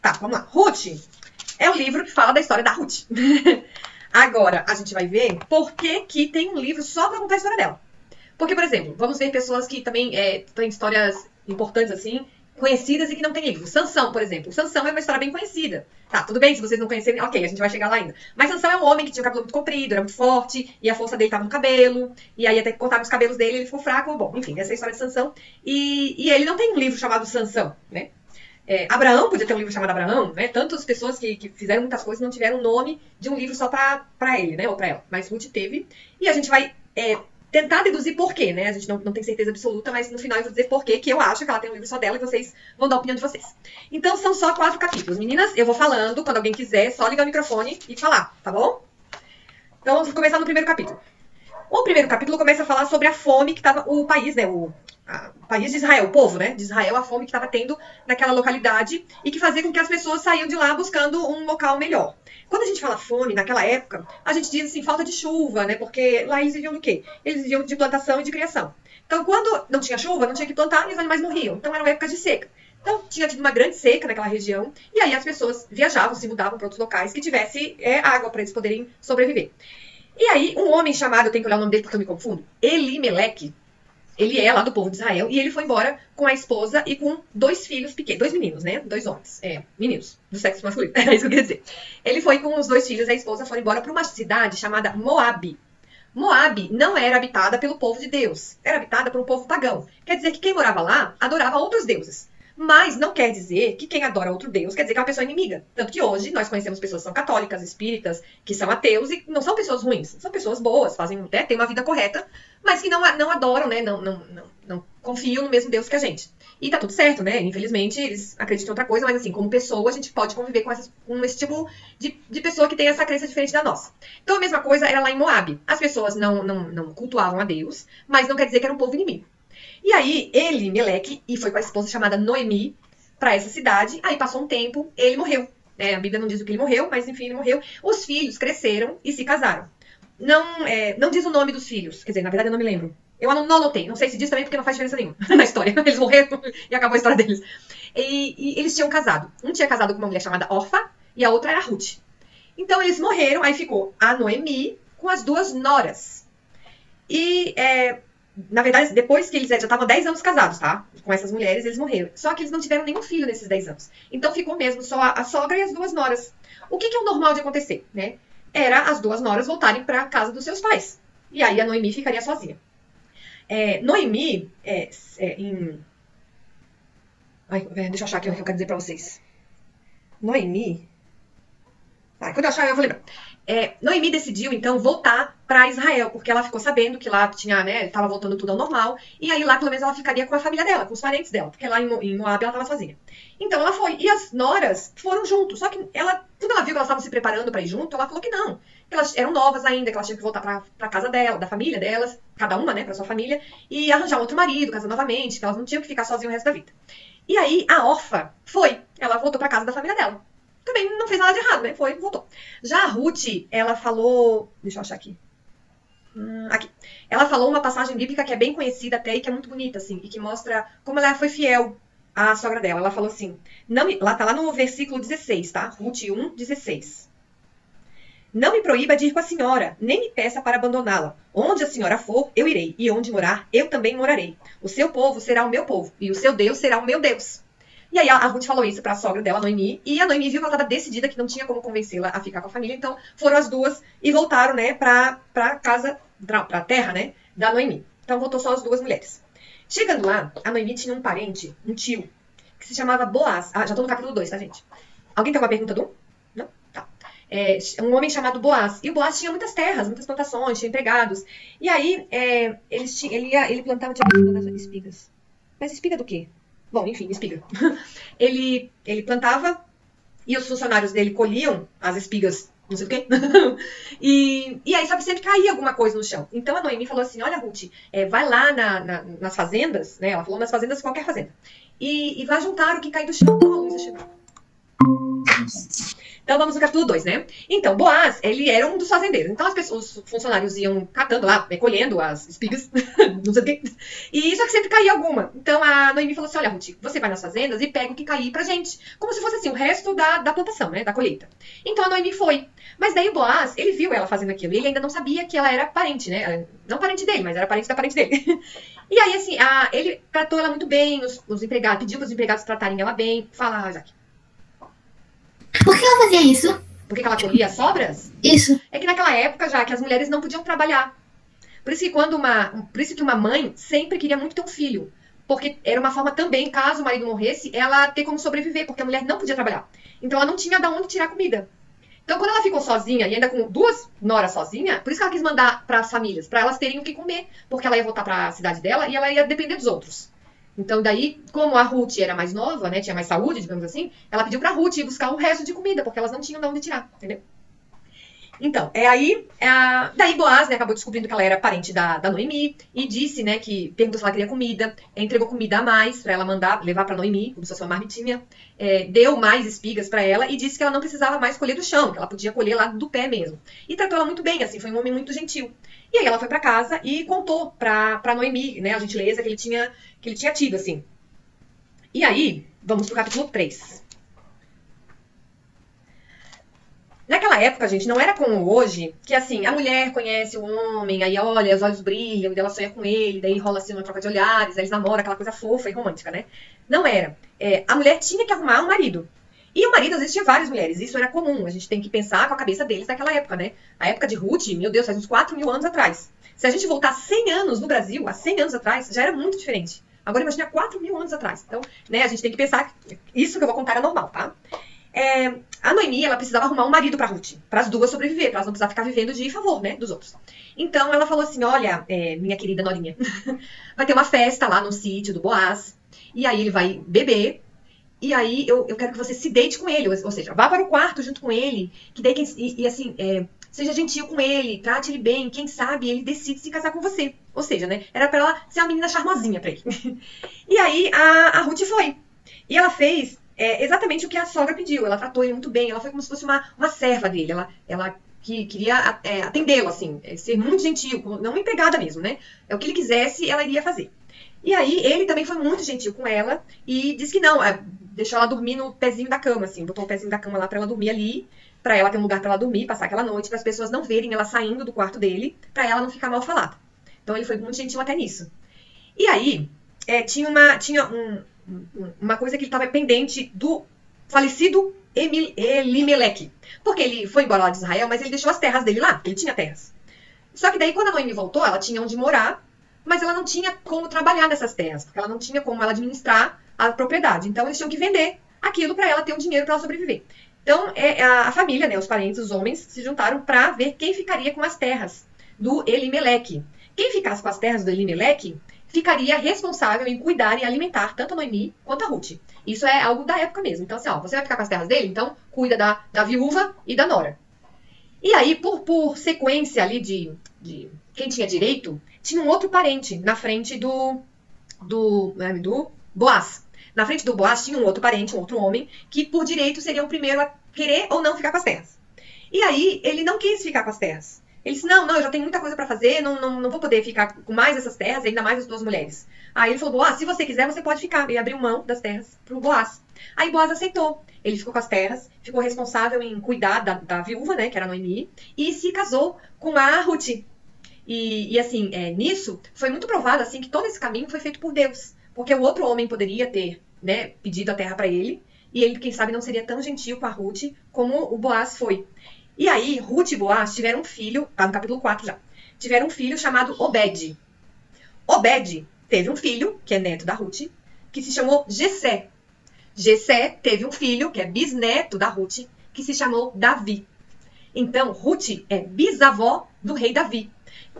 Tá, vamos lá. Ruth é o livro que fala da história da Ruth. Agora, a gente vai ver por que tem um livro só pra contar a história dela. Porque, por exemplo, vamos ver pessoas que também têm histórias importantes, assim, conhecidas e que não tem livro. Sansão, por exemplo. Sansão é uma história bem conhecida. Tá, tudo bem, se vocês não conhecerem, ok, a gente vai chegar lá ainda. Mas Sansão é um homem que tinha o cabelo muito comprido, era muito forte, e a força dele estava no cabelo, e aí até que cortaram os cabelos dele, ele ficou fraco. Bom, enfim, essa é a história de Sansão. E ele não tem um livro chamado Sansão, né? Abraão podia ter um livro chamado Abraão, né? Tantas pessoas que fizeram muitas coisas não tiveram o nome de um livro só pra ele, né? Ou pra ela. Mas Ruth teve. E a gente vai tentar deduzir por quê, né? A gente não tem certeza absoluta, mas no final eu vou dizer por quê, que eu acho que ela tem um livro só dela e vocês vão dar a opinião de vocês. Então são só 4 capítulos. Meninas, eu vou falando, quando alguém quiser, só ligar o microfone e falar, tá bom? Então vamos começar no primeiro capítulo. O primeiro capítulo começa a falar sobre a fome que estava o país, né? O país de Israel, o povo, né? De Israel, a fome que estava tendo naquela localidade e que fazia com que as pessoas saíam de lá buscando um local melhor. Quando a gente fala fome, naquela época, a gente diz assim, falta de chuva, né? Porque lá eles viviam do quê? Eles viviam de plantação e de criação. Então, quando não tinha chuva, não tinha que plantar e os animais morriam. Então, era uma época de seca. Então, tinha tido uma grande seca naquela região e aí as pessoas viajavam, se mudavam para outros locais que tivesse água para eles poderem sobreviver. E aí, um homem chamado, eu tenho que olhar o nome dele porque eu me confundo, Elimeleque, ele é lá do povo de Israel, e ele foi embora com a esposa e com 2 filhos pequenos, 2 meninos, né? 2 homens, meninos, do sexo masculino, é isso que eu queria dizer. Ele foi com os 2 filhos e a esposa foram embora para uma cidade chamada Moabe. Moabe não era habitada pelo povo de Deus, era habitada por um povo pagão. Quer dizer que quem morava lá adorava outros deuses. Mas não quer dizer que quem adora outro Deus quer dizer que é uma pessoa inimiga. Tanto que hoje nós conhecemos pessoas que são católicas, espíritas, que são ateus e não são pessoas ruins. São pessoas boas, têm uma vida correta, mas que não adoram, né? Não confiam no mesmo Deus que a gente. E tá tudo certo, né? Infelizmente, eles acreditam em outra coisa, mas assim, como pessoa, a gente pode conviver com esse tipo de pessoa que tem essa crença diferente da nossa. Então a mesma coisa era lá em Moabe. As pessoas não cultuavam a Deus, mas não quer dizer que era um povo inimigo. E aí, Elimeleque, e foi com a esposa chamada Noemi, para essa cidade. Aí passou um tempo, ele morreu. A Bíblia não diz o que ele morreu, mas enfim, ele morreu. Os filhos cresceram e se casaram. Não diz o nome dos filhos. Quer dizer, na verdade eu não me lembro. Eu não anotei. Não sei se diz também porque não faz diferença nenhuma na história. Eles morreram e acabou a história deles. E eles tinham casado. Um tinha casado com uma mulher chamada Orfa e a outra era Ruth. Então eles morreram, aí ficou a Noemi com as 2 noras. Na verdade, depois que eles já estavam 10 anos casados, tá? Com essas mulheres, eles morreram. Só que eles não tiveram nenhum filho nesses 10 anos. Então ficou mesmo só a sogra e as 2 noras. O que é o normal de acontecer, né? Era as 2 noras voltarem para a casa dos seus pais. E aí a Noemi ficaria sozinha. Noemi, deixa eu achar aqui o que eu quero dizer pra vocês. Noemi... quando eu achar, eu vou lembrar. Noemi decidiu, então, voltar para Israel, porque ela ficou sabendo que lá tinha, né, estava voltando tudo ao normal, e aí lá, pelo menos, ela ficaria com a família dela, com os parentes dela, porque lá em Moab ela estava sozinha. Então ela foi, e as noras foram junto, só que quando ela viu que elas estavam se preparando para ir junto, ela falou que não, que elas eram novas ainda, que elas tinham que voltar para casa dela, da família delas, cada uma, né, para sua família, e arranjar um outro marido, casar novamente, que elas não tinham que ficar sozinhas o resto da vida. E aí a Orfa ela voltou para casa da família dela. Também não fez nada de errado, né? Voltou. Já a Ruth, ela falou... Deixa eu achar aqui. Aqui. Ela falou uma passagem bíblica que é bem conhecida até e que é muito bonita, assim. E que mostra como ela foi fiel à sogra dela. Ela falou assim... tá lá no versículo 16, tá? Ruth 1:16. Não me proíba de ir com a senhora, nem me peça para abandoná-la. Onde a senhora for, eu irei. E onde morar, eu também morarei. O seu povo será o meu povo. E o seu Deus será o meu Deus. E aí a Ruth falou isso para a sogra dela, a Noemi, e a Noemi viu que ela estava decidida que não tinha como convencê-la a ficar com a família, então foram as 2 e voltaram, né, pra casa, pra terra, né, da Noemi. Então voltou só as 2 mulheres. Chegando lá, a Noemi tinha um parente, um tio, que se chamava Boaz. Já tô no capítulo 2, tá, gente? Alguém tem alguma pergunta do 1? Não? Tá. Um homem chamado Boaz. E o Boaz tinha muitas terras, muitas plantações, tinha empregados. E aí, ele plantava, espigas. Mas espiga do quê? Bom, enfim, espiga. Ele plantava e os funcionários dele colhiam as espigas, não sei do quê. E aí, sabe, sempre caía alguma coisa no chão. Então a Noemi falou assim, olha, Ruth, vai lá nas fazendas, né? Ela falou nas fazendas, qualquer fazenda. E vai juntar o que cai do chão. Oh, a Luísa chegou. Então vamos no capítulo 2, né? Então, Boaz, ele era um dos fazendeiros. Então os funcionários iam catando lá, colhendo as espigas, não sei o quê. E só que sempre caía alguma. Então a Noemi falou assim, olha, Ruth, você vai nas fazendas e pega o que cair pra gente. Como se fosse assim, o resto da plantação, né? Da colheita. Então a Noemi foi. Mas daí o Boaz, ele viu ela fazendo aquilo. E ele ainda não sabia que ela era parente, né? Não parente dele, mas era parente da parente dele. E aí, assim, ele tratou ela muito bem, os empregados, pediu para os empregados tratarem ela bem. Fala, Jaque. Por que ela fazia isso? Por que ela colhia as sobras? Isso. É que naquela época, já que as mulheres não podiam trabalhar. Por isso que uma mãe sempre queria muito ter um filho. Porque era uma forma também, caso o marido morresse, ela ter como sobreviver, porque a mulher não podia trabalhar. Então ela não tinha de onde tirar comida. Então quando ela ficou sozinha, e ainda com 2 noras sozinha, por isso que ela quis mandar para as famílias, para elas terem o que comer. Porque ela ia voltar para a cidade dela e ela ia depender dos outros. Então daí, como a Ruth era mais nova, né, tinha mais saúde, digamos assim, ela pediu pra Ruth ir buscar o resto de comida, porque elas não tinham de onde tirar, entendeu? Então, daí Boaz, né, acabou descobrindo que ela era parente da Noemi e disse, né, que perguntou se ela queria comida, entregou comida a mais pra ela levar pra Noemi, como se fosse uma marmitinha, deu mais espigas pra ela e disse que ela não precisava mais colher do chão, que ela podia colher lá do pé mesmo. E tratou ela muito bem, assim, foi um homem muito gentil. E aí ela foi pra casa e contou pra Noemi, né, a gentileza que ele tinha tido, assim. E aí, vamos pro capítulo 3. Naquela época, gente, não era como hoje, que assim, a mulher conhece o homem, aí olha, os olhos brilham, e ela sonha com ele, daí rola assim uma troca de olhares, aí eles namoram, aquela coisa fofa e romântica, né? Não era. A mulher tinha que arrumar um marido. E o marido, às vezes, tinha várias mulheres, isso era comum, a gente tem que pensar com a cabeça deles naquela época, né? A época de Ruth, meu Deus, faz uns 4.000 anos atrás. Se a gente voltar 100 anos no Brasil, há 100 anos atrás, já era muito diferente. Agora imagina 4.000 anos atrás. Então, né, a gente tem que pensar que isso que eu vou contar é normal, tá? A Noemi, ela precisava arrumar um marido pra Ruth, para as duas sobreviver, para elas não precisar ficar vivendo de favor, né, dos outros. Então ela falou assim, olha, minha querida Norinha, vai ter uma festa lá no sítio do Boaz, e aí ele vai beber, e aí eu quero que você se deite com ele, ou seja, vá para o quarto junto com ele, que daí, seja gentil com ele, trate ele bem, quem sabe ele decide se casar com você. Ou seja, né, era pra ela ser uma menina charmosinha pra ele. E aí a Ruth foi, e ela fez exatamente o que a sogra pediu. Ela tratou ele muito bem. Ela foi como se fosse uma serva dele. Ela que queria atendê-lo, assim, ser muito gentil, não uma empregada mesmo, né? O que ele quisesse, ela iria fazer. E aí, ele também foi muito gentil com ela e disse que não, deixou ela dormir no pezinho da cama, assim, botou o pezinho da cama lá pra ela dormir ali, pra ela ter um lugar pra ela dormir, passar aquela noite, para as pessoas não verem ela saindo do quarto dele, pra ela não ficar mal falada. Então, ele foi muito gentil até nisso. E aí, tinha uma coisa que ele estava pendente do falecido Elimeleque. Porque ele foi embora lá de Israel, mas ele deixou as terras dele lá. Ele tinha terras. Só que daí, quando a Noemi voltou, ela tinha onde morar, mas ela não tinha como trabalhar nessas terras, porque ela não tinha como ela administrar a propriedade. Então, eles tinham que vender aquilo para ela ter um dinheiro para ela sobreviver. Então, a família, né, os parentes, os homens, se juntaram para ver quem ficaria com as terras do Elimeleque. Quem ficasse com as terras do Elimeleque ficaria responsável em cuidar e alimentar tanto a Noemi quanto a Ruth. Isso é algo da época mesmo. Então, assim, você vai ficar com as terras dele, então cuida da viúva e da nora. E aí, por sequência ali de quem tinha direito, tinha um outro parente na frente do Boaz. Na frente do Boaz tinha um outro parente, um outro homem, que por direito seria o primeiro a querer ou não ficar com as terras. E aí, ele não quis ficar com as terras. Ele disse, não, eu já tenho muita coisa pra fazer, não vou poder ficar com mais essas terras, ainda mais as 2 mulheres. Aí ele falou, Boaz, se você quiser, você pode ficar. Ele abriu mão das terras pro Boaz. Aí Boaz aceitou. Ele ficou com as terras, ficou responsável em cuidar da viúva, né, que era a Noemi, e se casou com a Ruth. E assim, nisso, foi muito provado, assim, que todo esse caminho foi feito por Deus. Porque o outro homem poderia ter, né, pedido a terra pra ele, e ele, quem sabe, não seria tão gentil com a Ruth como o Boaz foi. E aí, Ruth e Boaz tiveram um filho, tá no capítulo 4 já, tiveram um filho chamado Obed. Obed teve um filho, que é neto da Ruth, que se chamou Jessé. Jessé teve um filho, que é bisneto da Ruth, que se chamou Davi. Então, Ruth é bisavó do rei Davi,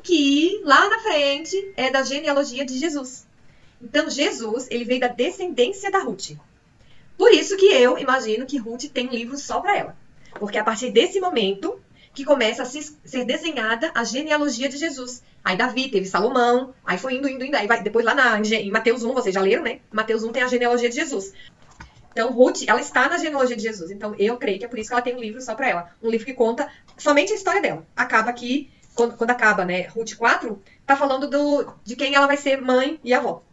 que lá na frente é da genealogia de Jesus. Então, Jesus, ele veio da descendência da Ruth. Por isso que eu imagino que Ruth tem um livro só para ela. Porque é a partir desse momento que começa a ser desenhada a genealogia de Jesus. Aí Davi teve Salomão, aí foi indo. Aí vai depois lá em Mateus 1, vocês já leram, né? Mateus 1 tem a genealogia de Jesus. Então, Ruth, ela está na genealogia de Jesus. Então, eu creio que é por isso que ela tem um livro só para ela. Um livro que conta somente a história dela. Acaba aqui, quando acaba, né, Ruth 4, tá falando de quem ela vai ser mãe e avó.